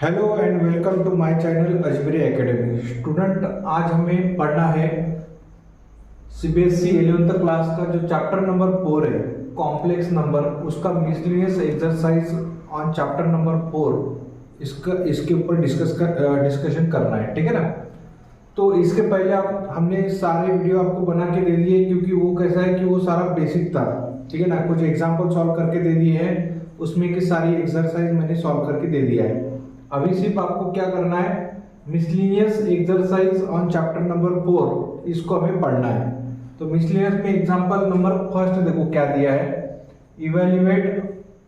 Hello and welcome to my channel Ajmeri academy. Student, आज हमें पढ़ना है सीबीएसई 11th क्लास का जो चैप्टर नंबर 4 है कॉम्प्लेक्स नंबर, उसका miscellaneous exercise on chapter number 4 इसके ऊपर डिस्कशन करना है, ठीक है ना। तो इसके पहले हमने सारे वीडियो आपको बना के दे दिए, क्योंकि वो कैसा है कि वो सारा बेसिक था, ठीक है ना। कुछ एग्जाम्पल सॉल्व करके दे दिए हैं, उसमें की सारी एक्सरसाइज मैंने सॉल्व करके दे दिया है। अभी सिर्फ आपको क्या करना है, miscellaneous exercise on chapter number 4 इसको हमें पढ़ना है। तो मिसलेनियस में एग्जांपल नंबर फर्स्ट देखो क्या दिया है, evaluate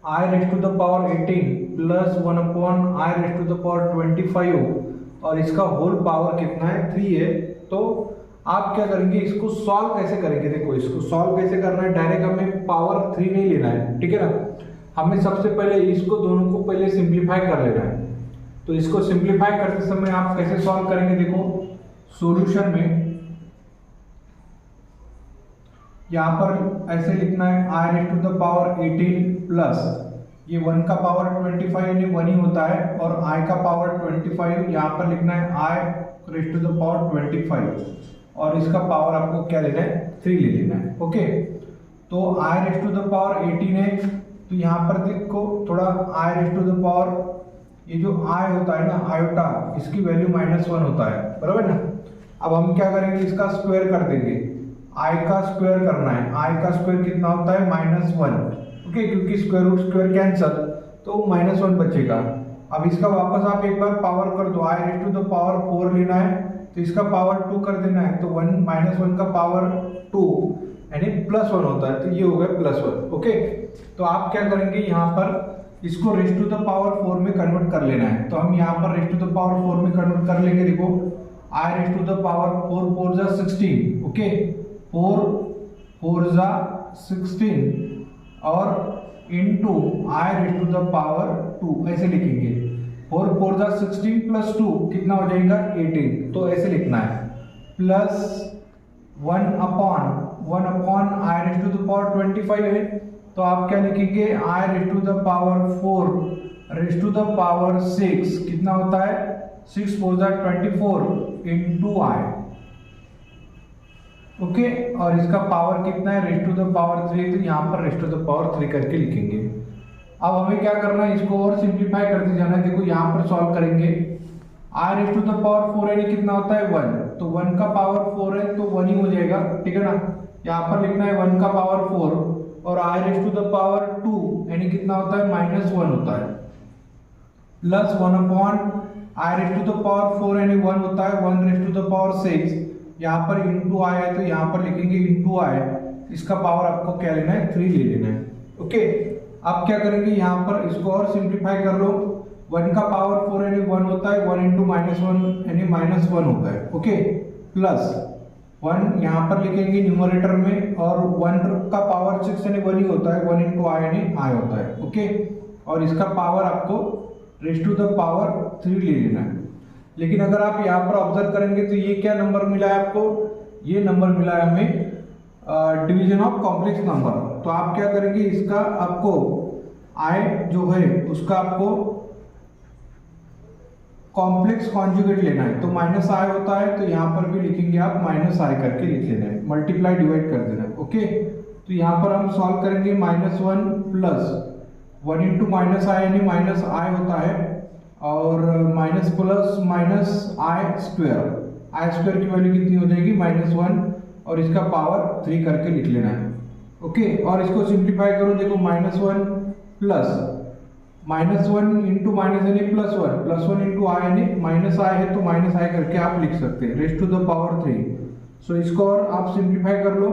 i raise to the power 18 plus 1 upon i raise to the power 25 और इसका होल पावर कितना है 3 है। तो आप क्या करेंगे, इसको सॉल्व कैसे करेंगे। देखो इसको सॉल्व कैसे करना है, डायरेक्ट हमें पावर 3 नहीं लेना है, ठीक है ना। हमें सबसे पहले इसको दोनों को पहले सिंप्लीफाई कर लेना है। तो इसको सिंप्लीफाई करते समय आप कैसे सॉल्व करेंगे, देखो सॉल्यूशन में यहां पर ऐसे लिखना है i raise to the power 18 plus ये 1 का पावर 25 यानी 1 ही होता है, और i का पावर 25 यहां पर लिखना है i raise to the power 25 और इसका पावर आपको क्या लेना है 3 ले लेना है। ओके, तो i raise to the power 18 है, तो यहां पर देखो थोड़ा i raise to the power, ये जो i होता है ना आयोटा, इसकी वैल्यू -1 होता है, बराबर ना। अब हम क्या करेंगे, इसका स्क्वायर कर देंगे, i का स्क्वायर करना है। i का स्क्वायर कितना होता है -1, ओके, क्योंकि स्क्वायर रूट स्क्वायर कैंसल तो -1 बचेगा। अब इसका वापस आप एक बार पावर कर दो, i raise to the power 4 लेना है, तो इसका पावर 2 कर देना है, तो 1 का पावर 2 यानी +1 होता है, तो ये हो गया +1। ओके, तो आप क्या करेंगे, यहाँ पर इसको रेज़ टू द पावर 4 में कन्वर्ट कर लेना है। तो हम यहाँ पर रेज़ टू द पावर 4 में कन्वर्ट कर लेंगे। देखो i raise to the power 4 4 जा 16, ओके, 4 4 जा 16 और into i raise to the power 2 ऐसे लिखेंगे। 4 4 जा 16 प्लस 2 कितना हो जाएगा 18, तो ऐसे लिखना है, plus 1 upon i raise to the power 25 है, तो आप क्या लिखेंगे, i raise to the power 4 raise to the power 6 कितना होता है 6 4 जा 24 इनटू i, ओके, और इसका पावर कितना है रेज़ टू द पावर 3, तो यहाँ पर रेज़ टू द पावर 3 करके लिखेंगे। अब हमें क्या करना है, इसको और सिंप्लीफाई करते जाना है। देखो यहाँ पर सॉल्व करेंगे, i raise to the power 4 यानी कितना होता है 1, तो 1 का पावर 4 है तो 1 ही हो जाएगा, ठीक है ना। यहाँ पर लिखना है 1 का पावर 4 और i raise to the power 2 यानी कितना होता है -1 होता है, plus 1 upon i raise to the power 4 यानी 1 होता है, 1 रेज़ टू द पावर 6, यहाँ पर इंटू i है तो यहाँ पर लिखेंगे इंटू i, इसका पावर आपको क्या लेना है 3 ले लेना है। ओके, आप क्या करेंगे, यहाँ पर इसको और सिंप्लीफाई कर लो, 1 का पावर 4 यानी 1 होता है, 1 इंटू -1 यानी -1 होता है, ओके, प्लस 1 यहाँ पर लिखेंगे न्यूमरेटर में, और 1 का पावर 6 यानी 1 ही होता है, 1 इंटू i यानी i होता है, ओके, और इसका पावर आपको रेज़ टू द पावर 3 ले लेना है। लेकिन अगर आप यहाँ पर ऑब्जर्व करेंगे तो ये क्या नंबर मिला है आपको, ये नंबर मिला है हमें डिवीजन ऑफ कॉम्प्लेक्स नंबर। तो आप क्या करेंगे, इसका आपको i जो है उसका आपको कॉम्प्लेक्स कॉन्जुगेट लेना है, तो -i होता है, तो यहाँ पर भी लिखेंगे आप -i करके लिख लेना है, मल्टीप्लाई डिवाइड कर देना है। ओके, तो यहाँ पर हम सॉल्व करेंगे, -1 प्लस 1 इंटू -i यानी -i होता है, और माइनस प्लस -i स्क्वायर की वैल्यू कितनी हो जाएगी -1 और इसका पावर 3 करके लिख लेना है। ओके, और इसको सिंप्लीफाई करो, देखो -1 प्लस -1 इंटू माइनस यानी +1 इंटू i यानी -i है तो -i करके आप लिख सकते हैं, raise to the power 3। So इसको और आप सिंप्लीफाई कर लो,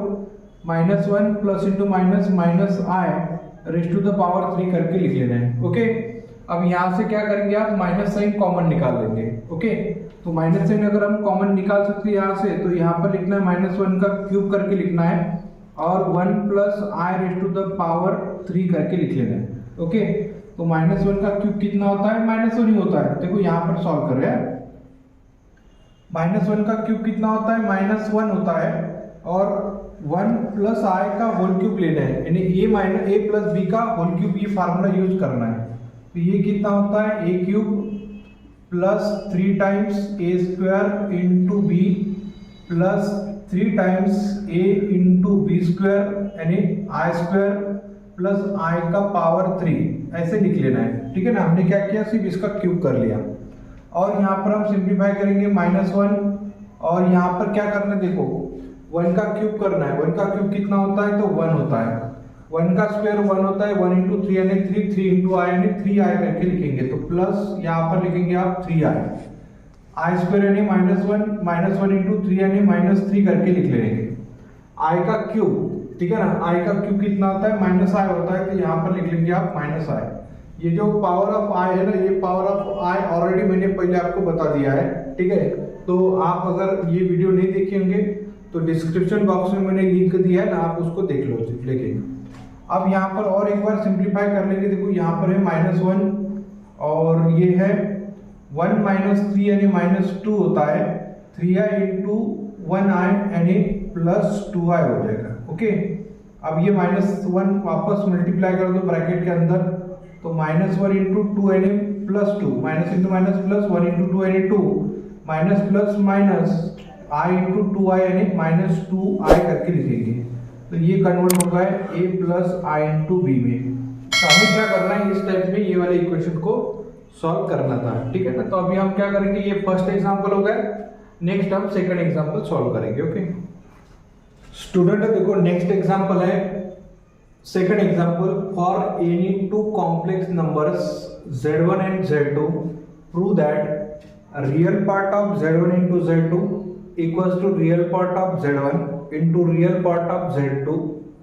-1 plus into minus -i raise to the power 3 करके लिख लेना है। ओके, अब यहाँ से क्या करेंगे, आप माइनस साइन कॉमन निकाल लेंगे। ओके, तो माइनस साइन अगर हम कॉमन निकाल सकते हैं यहाँ से, तो यहाँ पर लिखना है -1 का क्यूब करके लिखना है, और 1 plus i raise to the power 3 करके लिख लेना है। ओके, तो -1 का क्यूब कितना होता है -1 ही होता है। देखो यहाँ पर सॉल्व कर रहे हैं, -1 का क्यूब कितना होता है -1 होता है, और 1 प्लस i का होल क्यूब लेना है, यानी a प्लस b का होल क्यूब, ये फार्मूला यूज करना है। तो ये कितना होता है a cube plus 3 times a square into b plus 3 times a into b square यानी आई स्क्वायर प्लस आई का पावर 3 ऐसे लिख लेना है। ठीक है ना, हमने क्या किया, सिर्फ इसका क्यूब कर लिया। और यहाँ पर हम सिंप्लीफाई करेंगे -1 और यहाँ पर क्या करना है, देखो 1 का क्यूब करना है। 1 का क्यूब कितना होता है, तो 1 होता है। 1 का स्क्वायर 1 होता है। 1 इंटू 3 यानी 3 इंटू आई यानी 3i करके लिखेंगे, तो प्लस यहाँ पर लिखेंगे आप 3i। आई स्क्वायर यानी -1 इंटू 3 यानी -3 करके लिख लेंगे। आई का क्यूब, ठीक है ना, आई का क्यूब कितना होता है, -i होता है, तो यहाँ पर लिख लेंगे आप -i। ये जो पावर ऑफ आई है ना, ये पावर ऑफ आई ऑलरेडी मैंने पहले आपको बता दिया है। ठीक है, तो आप अगर ये वीडियो नहीं देखे होंगे तो डिस्क्रिप्शन बॉक्स में मैंने लिंक दिया है ना, आप उसको देख लो। लेकिन अब यहाँ पर और एक बार सिंप्लीफाई कर लेंगे। देखो यहाँ पर है -1 और ये है 1 - 3 यानी -2 होता है। 3i इंटू 1i यानी +2i हो जाएगा। ओके, अब ये -1 वापस मल्टीप्लाई कर दो ब्रैकेट के अंदर, तो -1 इंटू 2 यानी +2, minus into minus plus, 1 into 2 यानी 2, minus plus minus i into 2i यानी -2i करके लिखेंगे। तो ये कन्वर्ट होगा a plus i into b में। तो हमें क्या करना है, इस टाइप में ये वाले इक्वेशन को सॉल्व करना था। ठीक है ना, तो अभी हम क्या करेंगे, ये फर्स्ट एग्जांपल हो गया, नेक्स्ट हम सेकंड एग्जांपल सॉल्व करेंगे। ओके स्टूडेंट, देखो नेक्स्ट एग्जांपल है second example. For any two complex numbers z1 and z2 prove that real part of z1 into z2 equals to real part of z1 into real part of z2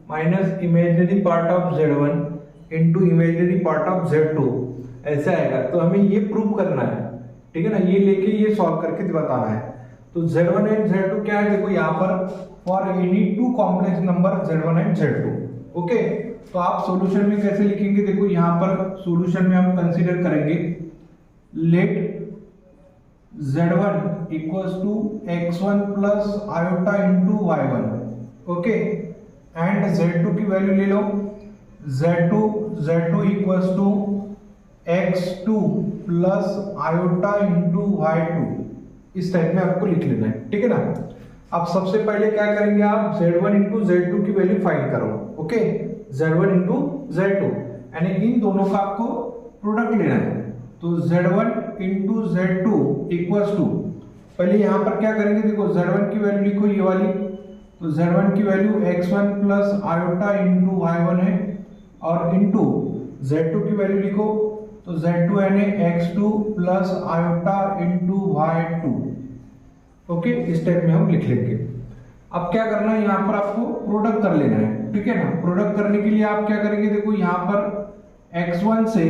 minus imaginary part of z1 into imaginary part of z2 ऐसे आएगा। तो हमें ये prove करना है। ठीक है ना, ये लेके ये सॉल्व करके बताना है। तो z1 एंड z2 क्या है, देखो यहाँ पर for any two complex number z1 and z2। Okay, तो आप सॉल्यूशन में कैसे लिखेंगे, देखो यहाँ पर सॉल्यूशन में हम कंसीडर करेंगे let z1 equals to x1 plus iota into y1। ओके, एंड z2 की वैल्यू ले लो, z2 equals to x2 plus iota into y2। इस टाइप में आपको लिख लेना है। ठीक है ना, अब सबसे पहले क्या करेंगे आप, z1 इंटू z2 की वैल्यू फाइंड करो। ओके, z1 इंटू z2 यानी इन दोनों का आपको प्रोडक्ट लेना है। तो z1 into z2 equals to, पहले यहाँ पर क्या करेंगे, देखो z1 की वैल्यू लिखो ये वाली, तो z1 की value x1 plus iota into y1 है, और इंटू z2 की वैल्यू लिखो, तो z2 यानी x2 plus iota into y2। Okay, इस टाइप में हम लिख लेंगे। अब क्या करना है, यहाँ पर आपको प्रोडक्ट कर लेना है। ठीक है ना, प्रोडक्ट करने के लिए आप क्या करेंगे, देखो यहाँ पर x1 से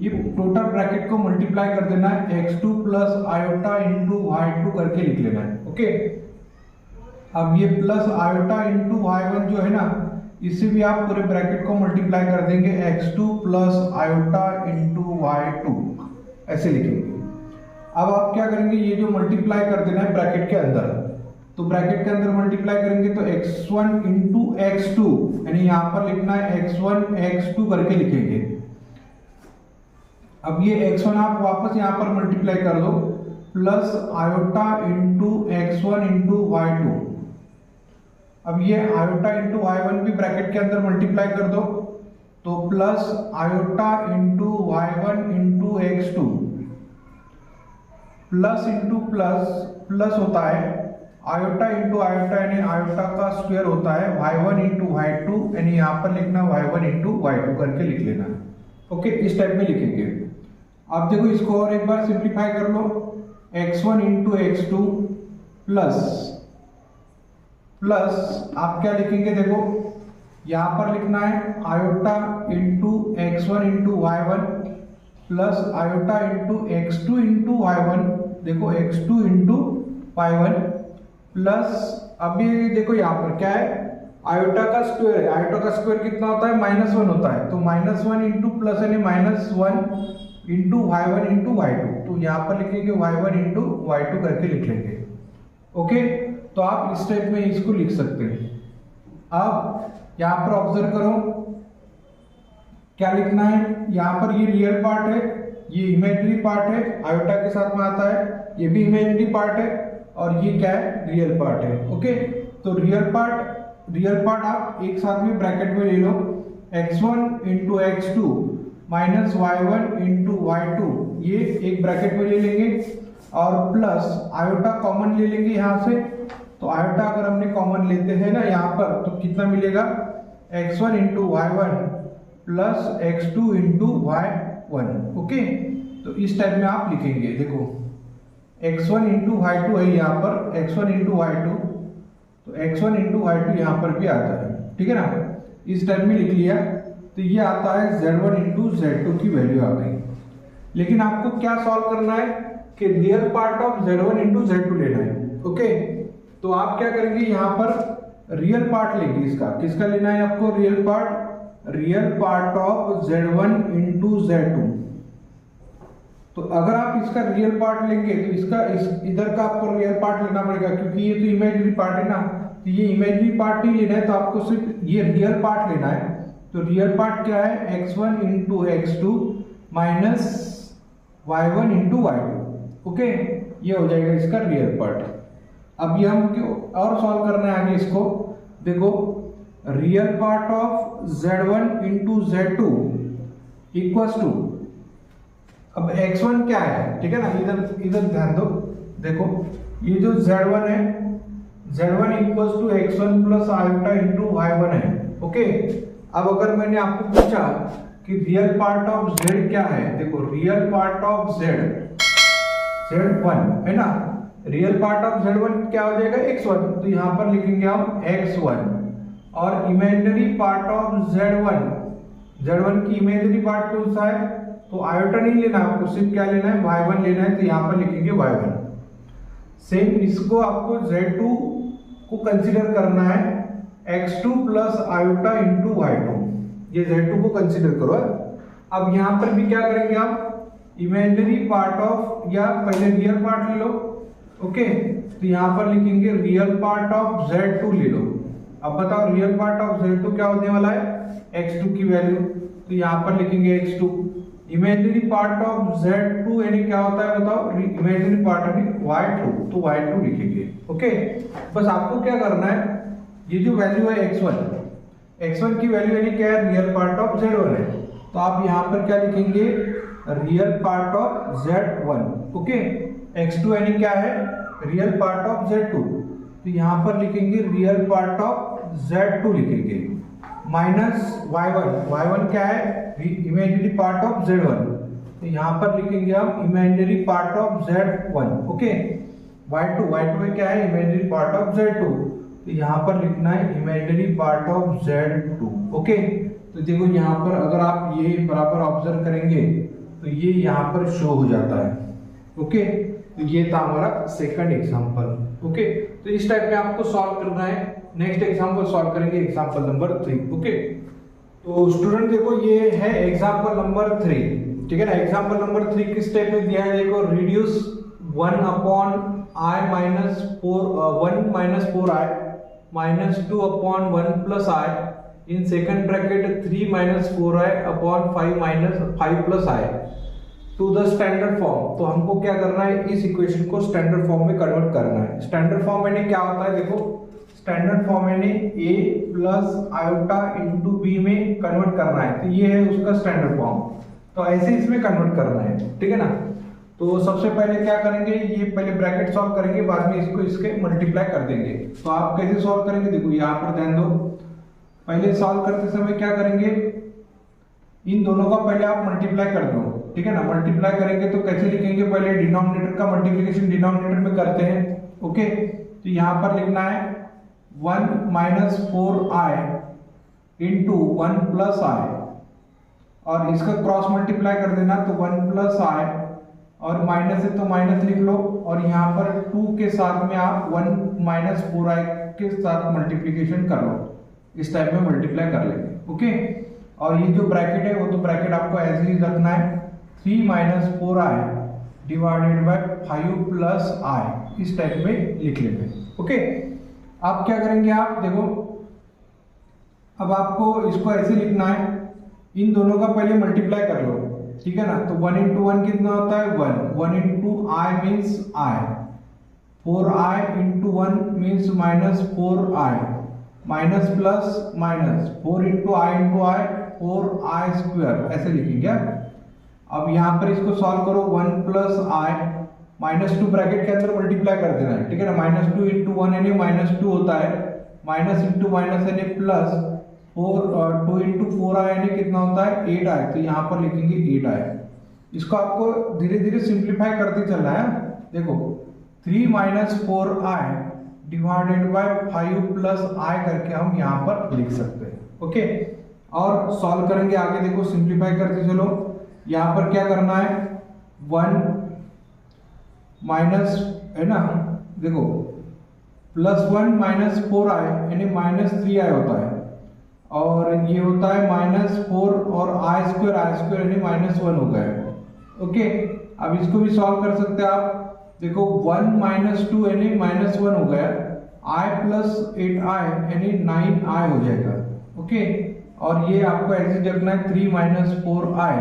ये टोटल ब्रैकेट को मल्टीप्लाई कर देना है, x2 plus iota into y2 करके लिख लेना है। ओके, अब ये प्लस आयोटा इंटू y1 जो है ना, इससे भी आप पूरे ब्रैकेट को मल्टीप्लाई कर देंगे, x2 plus iota into y2 ऐसे लिखेंगे। अब आप क्या करेंगे, ये जो मल्टीप्लाई कर देना है ब्रैकेट के अंदर, तो ब्रैकेट के अंदर मल्टीप्लाई करेंगे तो x1 इंटू x2 यानी यहाँ पर लिखना है x1 x2 करके लिखेंगे। अब ये x1 आप वापस यहाँ पर मल्टीप्लाई कर दो, plus iota into x1 into y2। अब ये आयोटा इंटू y1 भी ब्रैकेट के अंदर मल्टीप्लाई कर दो, तो plus iota into y1 into x2, plus into plus plus होता है, आयोटा इंटू आयोटा यानी आयोटा का स्क्वायर होता है, y1 इंटू y2 यानी यहाँ पर लिखना y1 इंटू y2 करके लिख लेना है। ओके, इस टाइप में लिखेंगे। अब देखो इसको और एक बार सिंप्लीफाई कर लो, x1 into x2 plus plus आप क्या लिखेंगे, देखो यहाँ पर लिखना है iota into x1 into y1 plus iota into x2 into y1, देखो x2 इंटू y1 प्लस, अब ये देखो यहाँ पर क्या है, आयोटा का स्क्वायर है। आयोटा का स्क्वायर कितना होता है, -1 होता है, तो -1 इंटू प्लस यानी -1 इंटू y1 इंटू y2, तो यहाँ पर लिखेंगे y1 इंटू y2 करके लिख लेंगे। ओके, तो आप इस टाइप में इसको लिख सकते हैं। अब यहाँ पर ऑब्जर्व करो क्या लिखना है, यहाँ पर ये रियल पार्ट है, ये इमेजिनरी पार्ट है, आयोटा के साथ में आता है, ये भी इमेजिनरी पार्ट है, और ये क्या है, रियल पार्ट है। ओके, तो रियल पार्ट आप एक साथ में ब्रैकेट में ले लो, x1 into x2 minus y1 into y2, ये एक ब्रैकेट में ले लेंगे, और प्लस आयोटा कॉमन ले लेंगे यहाँ से। तो आयोटा अगर हमने कॉमन लेते हैं ना यहाँ पर, तो कितना मिलेगा, x1 into y1 plus x2 into y1। Okay, तो इस टाइप में आप लिखेंगे। देखो x1 इंटू y2 है यहाँ पर, x1 इंटू y2, तो x1 इंटू y2 यहाँ पर भी आता है, ठीक है ना, इस टाइप में लिख लिया। तो ये आता है z1 इंटू z2 की वैल्यू आ गई। लेकिन आपको क्या सॉल्व करना है कि real part of z1 into z2 लेना है। ओके, तो आप क्या करेंगे, यहाँ पर रियल पार्ट लेंगे इसका, किसका लेना है आपको, real part of z1 into z2। तो अगर आप इसका रियल पार्ट लेंगे तो इधर का आपको रियल पार्ट लेना पड़ेगा, क्योंकि ये तो इमेजिनरी पार्ट है ना, तो ये इमेजिनरी पार्ट नहीं लेना है, तो आपको सिर्फ ये रियल पार्ट लेना है। तो रियल पार्ट क्या है, x1 into x2 minus y1 into y2। Okay, ये हो जाएगा इसका रियल पार्ट। अब ये हम क्यों और सॉल्व करना है आगे इसको। देखो real part of z1 into z2 equals to, अब x1 क्या है, ठीक है ना, इधर ध्यान दो। देखो ये जो z1 है, z1 equals to x1 plus iota into y1 है। ओके, अब अगर मैंने आपको पूछा कि रियल पार्ट ऑफ z क्या है, देखो रियल पार्ट ऑफ z1 है ना, रियल पार्ट ऑफ z1 क्या हो जाएगा, x1, तो यहां पर लिखेंगे हम x1, और इमेजिनरी पार्ट ऑफ z1 की इमेजिनरी पार्ट कौन सा है, तो आयोटा नहीं लेना आपको, सिर्फ क्या लेना है, y1 लेना है, तो यहां पर लिखेंगे y1। सेम इसको आपको z2 को कंसीडर करना है, x2 plus iota into y2, ये z2 को कंसीडर करो। अब यहां पर भी क्या करेंगे आप, इमेजिनरी पार्ट ऑफ, या पहले रियल पार्ट ले लो। ओके, तो यहां पर लिखेंगे रियल पार्ट ऑफ z2 ले लो। अब बताओ रियल पार्ट ऑफ z2 क्या होने वाला है, x2 की वैल्यू, तो यहां पर लिखेंगे x2। Imaginary part of z2 यानी क्या होता है बताओ, इमेजिनरी पार्ट यानी y2, तो y2 लिखेंगे। ओके, बस आपको क्या करना है, ये जो वैल्यू है x1 की वैल्यू यानी क्या है, रियल पार्ट ऑफ z1 है, तो आप यहाँ पर क्या लिखेंगे, real part of z1। Okay, x2 यानी क्या है, रियल पार्ट ऑफ z2, तो यहाँ पर लिखेंगे रियल पार्ट ऑफ z2 लिखेंगे, माइनस y1 क्या है, इमेजिनरी पार्ट ऑफ z1, तो यहाँ पर लिखेंगे हम imaginary part of z1। Okay, y2 क्या है, इमेजिनरी पार्ट ऑफ z2, तो यहाँ पर लिखना है imaginary part of z2। Okay, तो देखो यहाँ पर अगर आप ये बराबर ऑब्जर्व करेंगे तो ये यहाँ पर शो हो जाता है। ओके, तो ये था हमारा सेकंड एग्जांपल। ओके, तो इस टाइप में आपको सॉल्व करना है। नेक्स्ट एग्जांपल सॉल्व करेंगे, एग्जांपल नंबर 3। ओके, तो स्टूडेंट देखो ये है एग्जांपल नंबर 3, ठीक है ना। एग्जांपल नंबर 3 किस टाइप में दिया है, देखो reduce 1 upon i minus 4i minus 2 अपॉन 1 plus i in second bracket 3 minus 4i अपॉन 5 minus 5 plus i to the standard form. तो हमको क्या करना है, इस इक्वेशन को स्टैंडर्ड फॉर्म में कन्वर्ट करना है। स्टैंडर्ड फॉर्म यानी क्या होता है, देखो स्टैंडर्ड फॉर्म यानी a plus iota into b में कन्वर्ट करना है, तो ये है उसका स्टैंडर्ड फॉर्म। तो ऐसे इसमें कन्वर्ट करना है, ठीक है ना। तो सबसे पहले क्या करेंगे, ये पहले ब्रैकेट सॉल्व करेंगे, बाद में इसको इसके मल्टीप्लाई कर देंगे। तो आप कैसे सॉल्व करेंगे, देखो यहाँ पर ध्यान दो, पहले सॉल्व करते समय क्या करेंगे, इन दोनों का पहले आप मल्टीप्लाई कर दो, ठीक है ना। मल्टीप्लाई करेंगे तो कैसे लिखेंगे, पहले डिनोमिनेटर का मल्टीप्लिकेशन डिनोमिनेटर में करते हैं। ओके, तो यहाँ पर लिखना है 1 minus 4i into 1 plus i, और इसका क्रॉस मल्टीप्लाई कर देना, तो 1 प्लस i, और माइनस है तो माइनस लिख लो, और यहाँ पर 2 के साथ में आप 1 माइनस 4i के साथ मल्टीप्लिकेशन कर लो, इस टाइप में मल्टीप्लाई कर लेंगे। ओके, और ये जो ब्रैकेट है वो तो ब्रैकेट आपको ऐसे ही रखना है, 3 minus 4i divided by 5 plus i, इस टाइप में लिख लेंगे। ओके, आप क्या करेंगे, आप देखो अब आपको इसको ऐसे लिखना है, इन दोनों का पहले मल्टीप्लाई कर लो, ठीक है ना। तो 1 इंटू 1 कितना होता है 1, 1 into I means I, 4i into 1 means minus 4i, minus plus minus 4 into I 4i square, ऐसे लिखेंगे। अब यहाँ पर इसको सॉल्व करो, 1 प्लस आई -2 ब्रैकेट के अंदर मल्टीप्लाई कर देना है, ठीक है ना। -2 इंटू 1 यानी -2 होता है, माइनस इंटू माइनस यानी प्लस 2 इंटू 4i यानी कितना होता है 8i, तो यहाँ पर लिखेंगे 8i। इसको आपको धीरे धीरे सिंप्लीफाई करते चलना है। देखो 3 minus 4i divided by 5 plus i करके हम यहाँ पर लिख सकते हैं, ओके। और सॉल्व करेंगे आगे, देखो सिंप्लीफाई करते चलो। यहाँ पर क्या करना है 1 माइनस है ना, देखो +1 माइनस 4i यानी -3i होता है, और ये होता है -4 और i स्क्वायर यानी -1 हो गया, ओके। अब इसको भी सॉल्व कर सकते हैं आप। देखो 1 माइनस 2 यानी -1 हो गया, i प्लस 8i यानी 9i हो जाएगा, ओके। और ये आपको ऐसे रखना है 3 minus 4i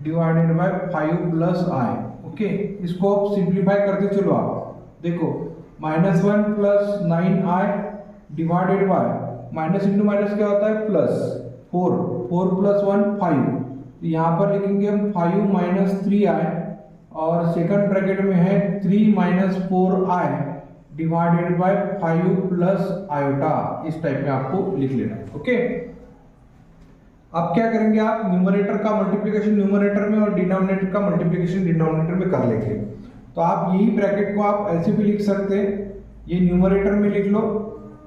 divided by 5 plus i, okay. इसको आप सिंप्लीफाई करते चलो आप। देखो -1 plus 9i divided by minus into minus क्या होता है प्लस 4 प्लस 1 5, यहाँ पर लिखेंगे हम 5 माइनस 3i, और सेकंड ब्रैकेट में है 3 minus 4i divided by 5 plus iota, इस टाइप में आपको लिख लेना है, ओके। अब क्या करेंगे आप, न्यूमरेटर का मल्टीप्लिकेशन न्यूमरेटर में और डिनोमिनेटर का मल्टीप्लिकेशन डिनोमिनेटर में कर लेंगे। तो आप यही ब्रैकेट को आप ऐसे भी लिख सकते हैं, ये न्यूमरेटर में लिख लो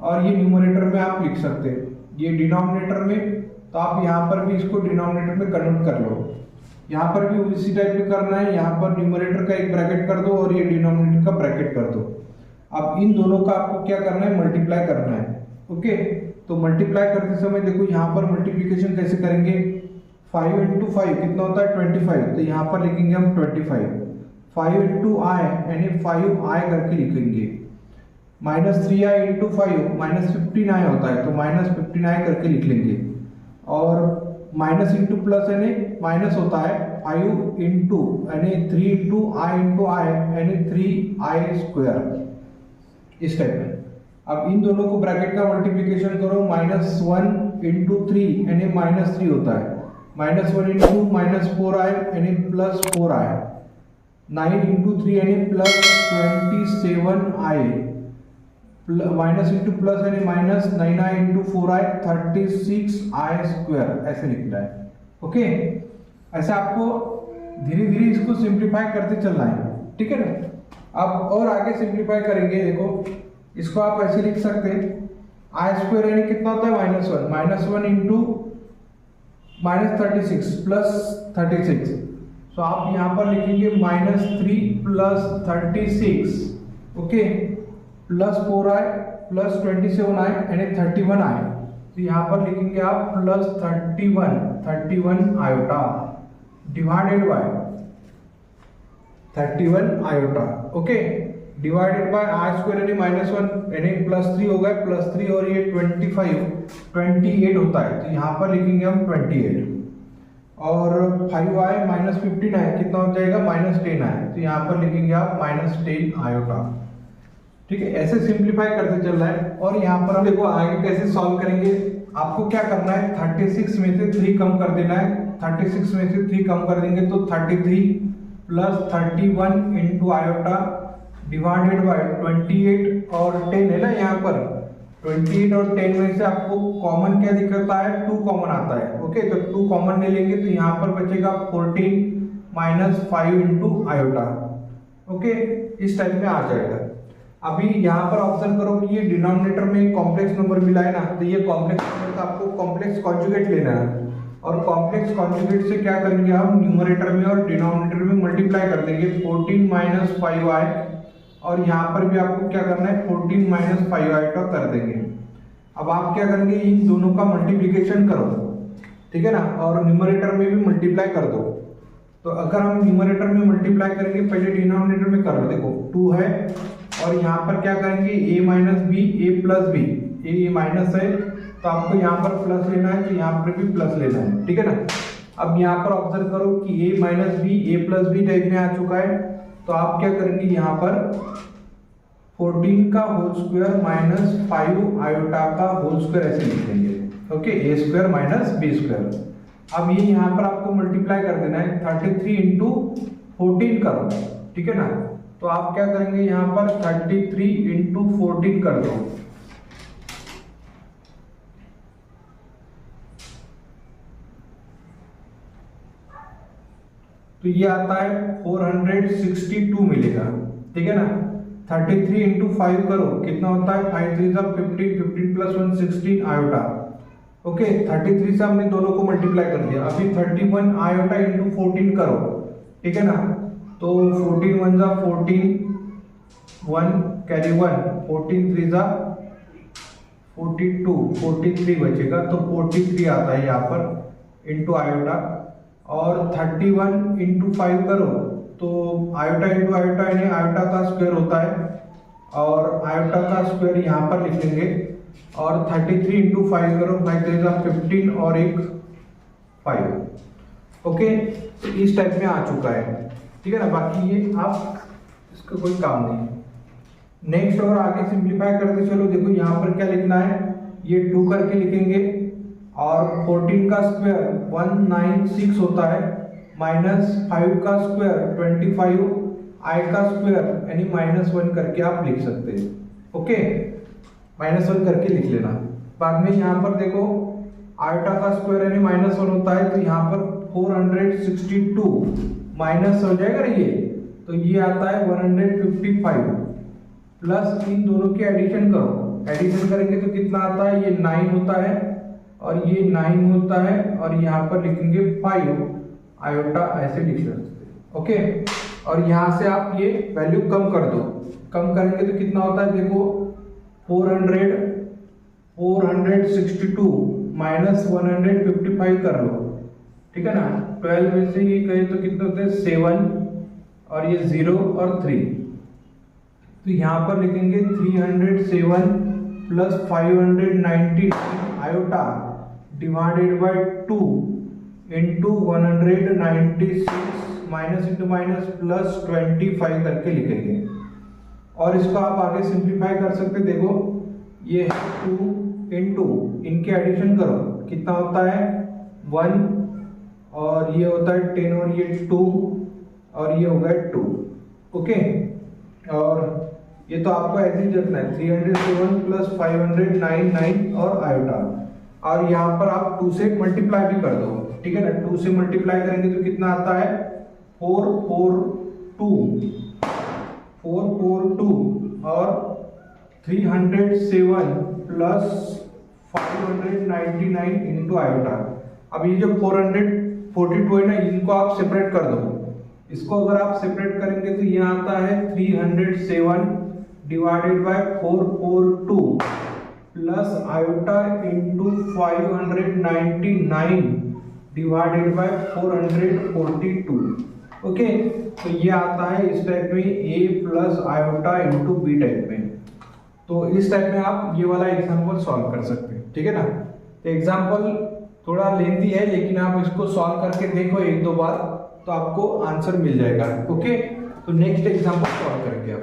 और ये न्यूमरेटर में आप लिख सकते हैं, ये डिनोमिनेटर में, तो आप यहाँ पर भी इसको डिनोमिनेटर में कन्वर्ट कर लो। यहाँ पर भी उसी टाइप में करना है, यहाँ पर न्यूमरेटर का एक ब्रैकेट कर दो और ये डिनोमिनेटर का ब्रैकेट कर दो। अब इन दोनों का आपको क्या करना है, मल्टीप्लाई करना है, ओके। तो मल्टीप्लाई करते समय देखो यहाँ पर मल्टीप्लिकेशन कैसे करेंगे, 5 इंटू 5 कितना होता है 25, तो यहाँ पर लिखेंगे हम 25, 5 इंटू आई यानी 5i करके लिखेंगे, -3i इंटू 5 -15i होता है, तो -15i करके लिख लेंगे। और माइनस इंटू प्लस यानी माइनस होता है, 5 इंटू यानी 3 इंटू आई यानी 3i स्क्वायर, इस टाइप में। अब इन दोनों को ब्रैकेट का मल्टीप्लिकेशन करो, -1 इंटू 3 यानी -3 होता है, -1 इंटू -4i यानी +4i, 9 इंटू 3 यानी +27i, माइनस इंटू प्लस यानी -9i into 4i 36i square, ऐसे लिखना है, ओके। ऐसे आपको धीरे धीरे इसको सिंप्लीफाई करते चलना है, ठीक है ना। अब और आगे सिंप्लीफाई करेंगे, देखो इसको आप ऐसे लिख सकते हैं, i स्क्वायर यानी कितना होता है -1 इंटू -36 प्लस 36, तो आप यहाँ पर लिखेंगे -3 plus 36, okay, plus 4i plus 27i यानी 31i, तो यहाँ पर लिखेंगे आप plus 31 iota divided by 31 iota, okay, divided by i square यानी -1 यानी +3 हो गए, +3 और ये 28 होता है, तो यहाँ पर लिखेंगे हम 28, और 5i -15i कितना हो जाएगा -10i, तो यहाँ पर लिखेंगे आप -10 आयोटा, ठीक है। ऐसे सिंप्लीफाई करते चल रहा है। और यहाँ पर हम देखो आगे कैसे सॉल्व करेंगे, आपको क्या करना है 36 में से 3 कम कर देना है, 36 में से 3 कम कर देंगे तो 33 plus 31 into iota divided by 28 और 10 है ना, यहाँ पर 28 और 10 में से आपको कॉमन क्या दिखता है 2 कॉमन आता है, ओके। तो 2 कॉमन ले लेंगे तो यहाँ पर बचेगा 14 माइनस 5 इंटू आयोटा, ओके, इस टाइप में आ जाएगा। अभी यहाँ पर ऑब्जर्व करो कि ये डिनोमिनेटर में कॉम्प्लेक्स नंबर मिला है ना, तो ये कॉम्प्लेक्स नंबर का आपको कॉम्प्लेक्स कॉन्जुगेट लेना है, और कॉम्प्लेक्स कॉन्जुगेट से क्या करेंगे हम न्यूमरेटर में और डिनोमिनेटर में मल्टीप्लाई कर देंगे, 14 माइनस 5i, और यहाँ पर भी आपको क्या करना है 14 माइनस 5i का कर देंगे। अब आप क्या करेंगे इन दोनों का मल्टीप्लिकेशन करो, ठीक है ना, और न्यूमरेटर में भी मल्टीप्लाई कर दो। तो अगर हम न्यूमरेटर में मल्टीप्लाई करेंगे, पहले डिनोमिनेटर में कर लो, देखो 2 है, और यहाँ पर क्या करेंगे a minus b a plus b, a minus है तो आपको यहाँ पर प्लस लेना है, तो यहाँ पर भी प्लस लेना है, ठीक है ना। अब यहाँ पर ऑब्जर्व करो कि a minus b a plus b type में आ चुका है, तो आप क्या करेंगे यहाँ पर 14 का होल स्क्वायर माइनस 5 आयोटा का होल स्क्वायर ऐसे लिख देंगे। ओके, ए स्क्वायर माइनस बी स्क्वायर। अब ये यहाँ पर आपको मल्टीप्लाई कर देना है, 33 इंटू 14 करो, ठीक है ना। तो आप क्या करेंगे यहाँ पर 33 इंटू 14 कर दो, तो ये आता है 462 मिलेगा, ठीक है ना। 33 इंटू 5 करो, कितना होता है 5 3 सा 15, 15 प्लस 1 16 आयोटा। ओके, 33 से हमने दोनों को मल्टीप्लाई कर दिया। अभी 31 आयोटा इंटू 14 करो, ठीक है ना। तो 14 1 सा 14, 1 कैरी 1, 14 3 सा 42, 43 बचेगा, तो 43 आता है यहाँ पर इंटू आयोटा। और 31 इंटू 5 करो, तो आयोटा इंटू आयोटा यानी आयोटा का स्क्वायर होता है, और आयोटा का स्क्वायर यहाँ पर लिख लेंगे। और 33 इंटू 5 करो, 5 3 सा 15 और एक 5। ओके, तो इस टाइप में आ चुका है, ठीक है ना। बाकी ये आप इसका कोई काम नहीं। नेक्स्ट और आगे सिंप्लीफाई करते चलो, देखो यहाँ पर क्या लिखना है, ये 2 करके लिखेंगे, और 14 का स्क्वायर 196 होता है, माइनस 5 का स्क्वायर 25, आई का स्क्वायर यानी -1 करके आप लिख सकते हैं। ओके, -1 करके लिख लेना। बाद में यहाँ पर देखो आयोटा का स्क्वायर यानी -1 होता है, तो यहाँ पर 462 माइनस हो जाएगा ना ये, तो ये आता है 155 प्लस इन दोनों के एडिशन करो, एडिशन करेंगे तो कितना आता है, ये 9 होता है और ये 9 होता है, और यहाँ पर लिखेंगे 5 आयोटा ऐसे लिख सकते हैं। ओके, और यहाँ से आप ये वैल्यू कम कर दो, कम करेंगे तो कितना होता है, देखो 462 माइनस 155 कर लो, ठीक है ना। 12 में से ये कहे तो कितने होते हैं 7, और ये 0 और 3, तो यहाँ पर लिखेंगे 307 plus 590 iota divided by 2 into 196 minus into minus plus 25 करके लिखेंगे। और इसको आप आगे सिंप्लीफाई कर सकते, देखो ये 2 इंटू इनके एडिशन करो, कितना होता है 1, और ये होता है 10, और ये 2, और ये हो गया 2। ओके, और ये तो आपको ऐसे ही रखना है 307 प्लस 599 और आयोटा, और यहाँ पर आप 2 से मल्टीप्लाई भी कर दो, ठीक है ना। 2 से मल्टीप्लाई करेंगे तो कितना आता है 442 और 307 प्लस 599 इंटू आयोटा। अब ये जो 442 है ना, इनको आप सेपरेट कर दो। इसको अगर आप सेपरेट करेंगे तो ये आता है 307 divided by 442 plus iota into 599 divided by 442। Okay, तो ये आता है इस टाइप में a plus iota into b type में। तो इस टाइप में आप ये वाला एग्जाम्पल सॉल्व कर सकते हैं, ठीक है ना। तो एग्जाम्पल थोड़ा लेंथी है, लेकिन आप इसको सॉल्व करके देखो 1-2 बार, तो आपको आंसर मिल जाएगा। ओके, तो नेक्स्ट एग्जाम्पल सॉल्व करेंगे आप।